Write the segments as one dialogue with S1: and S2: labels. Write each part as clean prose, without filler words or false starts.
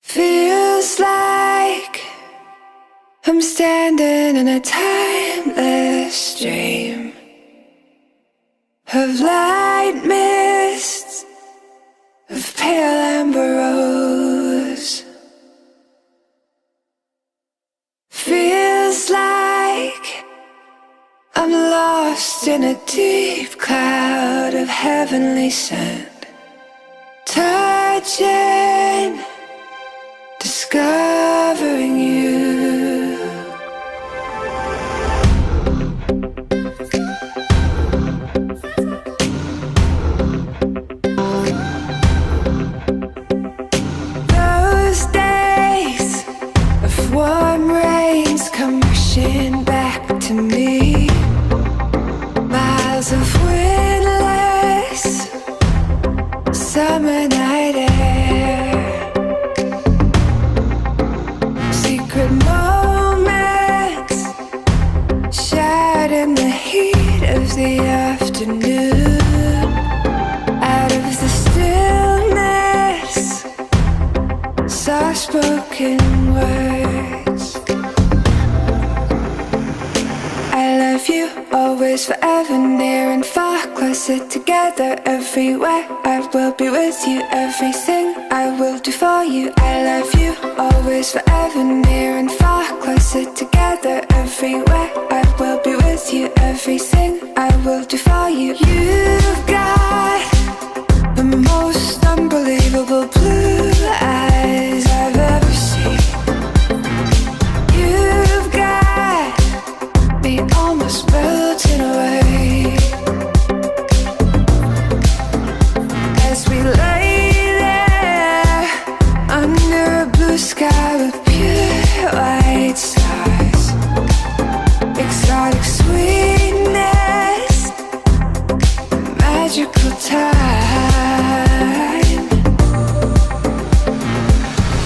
S1: Feels like I'm standing in a timeless dream of light mists, of pale amber rose. Feels like I'm lost in a deep cloud of heavenly scent, touching, discovering you. Those days of warm rains come rushing back to me. Miles of windless summer night air, secret moments shared in the heat of the afternoon. Out of the stillness, soft-spoken words. I love you, always, forever, near and far, closer together, everywhere. I will be with you, everything I will do for you. I love you, always, forever, near and far, closer together, everywhere. I will be with you, everything I will do for you. You've got the most unbelievable blue eyes I've ever seen. You've got me almost melting away as we lay there under a blue sky with pure white stars. Exotic sweetness, magical time.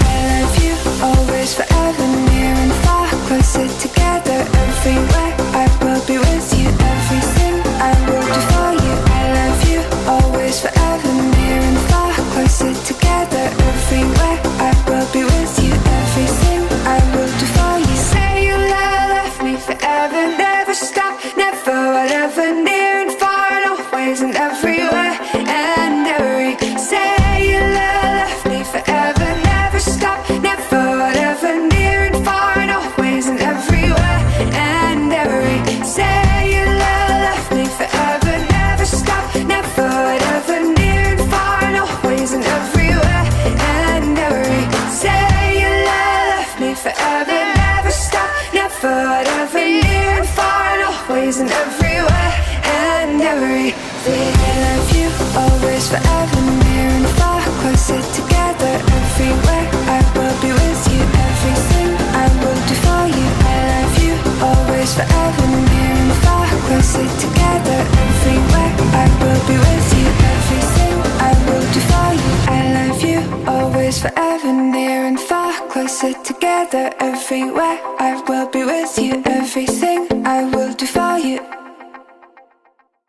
S1: I love you, always, forever, near and far, closer together, everywhere. I will be with you, everything I will do for you. I love you, always, forever, near and far, closer together, everywhere. I will be with you, everything I will do for you. Say you love me forever, never stop, never, whatever, near and far, and always and everywhere and every. Say you love me forever, never stop, never, whatever, near and far, and always and everywhere and every. Say you love me forever, never stop, never, whatever, near and far, and always and everywhere and every. Say you love me forever, never stop, never, whatever, near and far, and always and everywhere and every. I love you, always, forever, near and far, closer together, everywhere. I will be with you, everything I will do for you. I love you, always, forever, near and far, closer together, everywhere. I will be with you, everything I will do for you. I love you, always, forever, near and far, closer together, everywhere. I will be with you, everything I will do for you.